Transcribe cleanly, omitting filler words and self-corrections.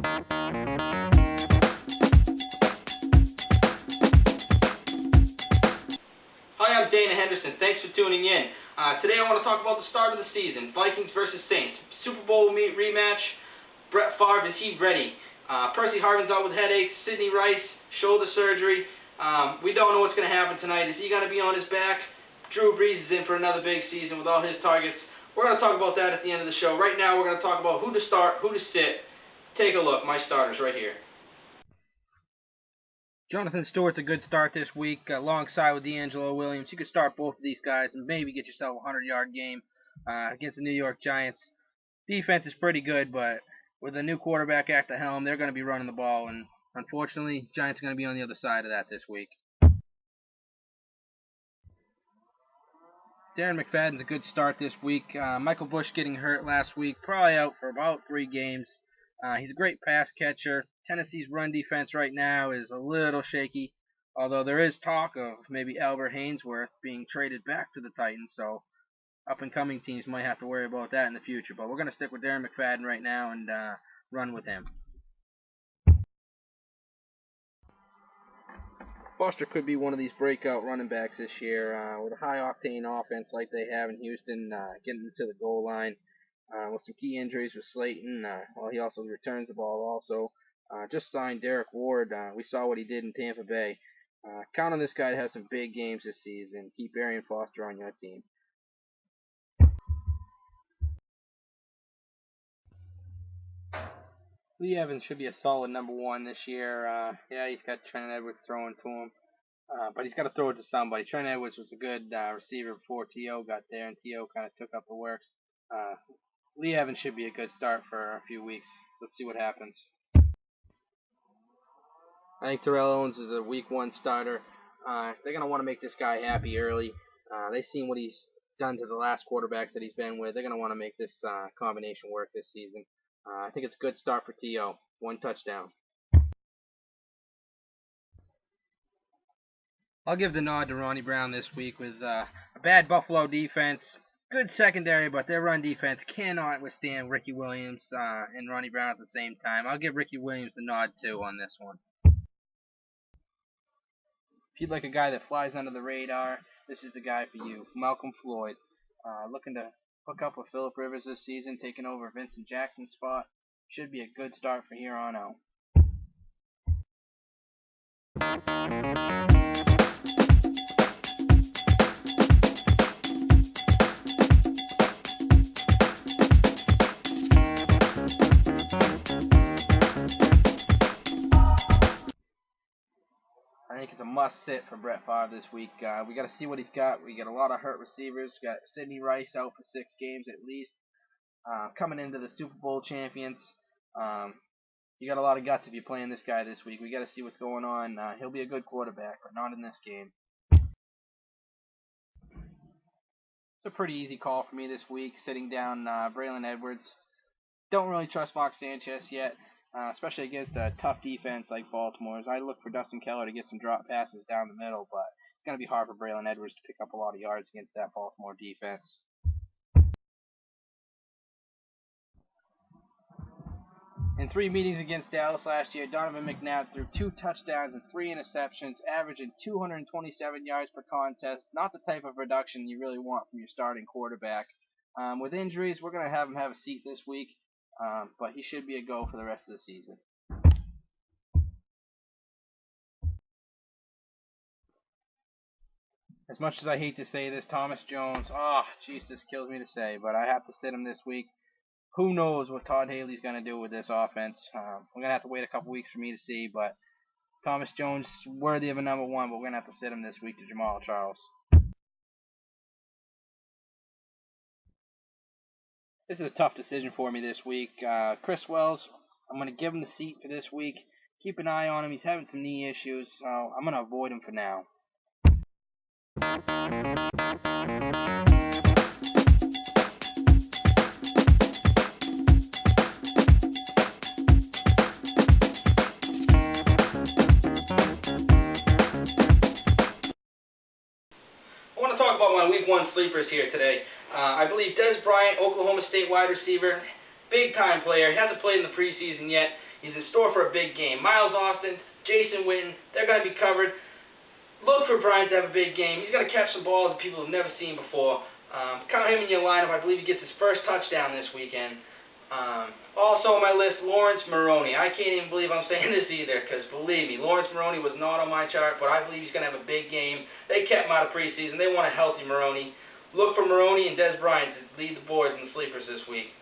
Hi, I'm Dana Henderson. Thanks for tuning in. Today I want to talk about the start of the season, Vikings versus Saints. Super Bowl rematch. Brett Favre, is he ready? Percy Harvin's out with headaches. Sidney Rice, shoulder surgery. We don't know what's going to happen tonight. Is he going to be on his back? Drew Brees is in for another big season with all his targets. We're going to talk about that at the end of the show. Right now we're going to talk about who to start, who to sit. Take a look. My starters right here. Jonathan Stewart's a good start this week alongside with D'Angelo Williams. You could start both of these guys and maybe get yourself a 100-yard game against the New York Giants. Defense is pretty good, but with a new quarterback at the helm, they're going to be running the ball, and unfortunately, Giants are going to be on the other side of that this week. Darren McFadden's a good start this week. Michael Bush getting hurt last week, probably out for about 3 games. He's a great pass catcher. Tennessee's run defense right now is a little shaky, although there is talk of maybe Albert Haynesworth being traded back to the Titans, so up-and-coming teams might have to worry about that in the future. But we're going to stick with Darren McFadden right now and run with him. Foster could be one of these breakout running backs this year with a high-octane offense like they have in Houston, getting to the goal line. With some key injuries with Slayton, well, he also returns the ball also. Just signed Derek Ward. We saw what he did in Tampa Bay. Count on this guy to have some big games this season. Keep Arian Foster on your team. Lee Evans should be a solid number 1 this year. Yeah, he's got Trent Edwards throwing to him. But he's got to throw it to somebody. Trent Edwards was a good receiver before T.O. got there, and T.O. kind of took up the works. Lee Evans should be a good start for a few weeks. Let's see what happens. I think Terrell Owens is a week 1 starter. They're going to want to make this guy happy early. They've seen what he's done to the last quarterbacks that he's been with. They're going to want to make this combination work this season. I think it's a good start for T.O. 1 touchdown. I'll give the nod to Ronnie Brown this week with a bad Buffalo defense. Good secondary, but their run defense cannot withstand Ricky Williams and Ronnie Brown at the same time. I'll give Ricky Williams the nod too on this one. If you'd like a guy that flies under the radar, this is the guy for you. Malcolm Floyd, looking to hook up with Phillip Rivers this season, taking over Vincent Jackson's spot. Should be a good start from here on out. I think it's a must-sit for Brett Favre this week. We got to see what he's got. We got a lot of hurt receivers. We got Sidney Rice out for 6 games at least. Coming into the Super Bowl champions. You got a lot of guts if you're playing this guy this week. We got to see what's going on. He'll be a good quarterback, but not in this game. It's a pretty easy call for me this week, sitting down Braylon Edwards. Don't really trust Mark Sanchez yet. Especially against a tough defense like Baltimore's. I look for Dustin Keller to get some drop passes down the middle, but it's going to be hard for Braylon Edwards to pick up a lot of yards against that Baltimore defense. In 3 meetings against Dallas last year, Donovan McNabb threw 2 touchdowns and 3 interceptions, averaging 227 yards per contest. Not the type of production you really want from your starting quarterback. With injuries, we're going to have him have a seat this week. But he should be a go for the rest of the season. As much as I hate to say this, Thomas Jones, this kills me to say, but I have to sit him this week. Who knows what Todd Haley's going to do with this offense? We're going to have to wait a couple weeks for me to see, but Thomas Jones, worthy of a number 1, but we're going to have to sit him this week to Jamal Charles. This is a tough decision for me this week. Chris Wells, I'm going to give him the seat for this week. Keep an eye on him. He's having some knee issues, so I'm going to avoid him for now. I want to talk about my Week 1 sleepers here today. I believe Dez Bryant, Oklahoma State wide receiver, big-time player. He hasn't played in the preseason yet. He's in store for a big game. Miles Austin, Jason Witten, they're going to be covered. Look for Bryant to have a big game. He's going to catch some balls that people have never seen before. Count him in your lineup. I believe he gets his first touchdown this weekend. Also on my list, Lawrence Maroney. I can't even believe I'm saying this either, because believe me, Lawrence Maroney was not on my chart, but I believe he's going to have a big game. They kept him out of preseason. They want a healthy Maroney. Look for Maroney and Des Bryant to lead the boards in the sleepers this week.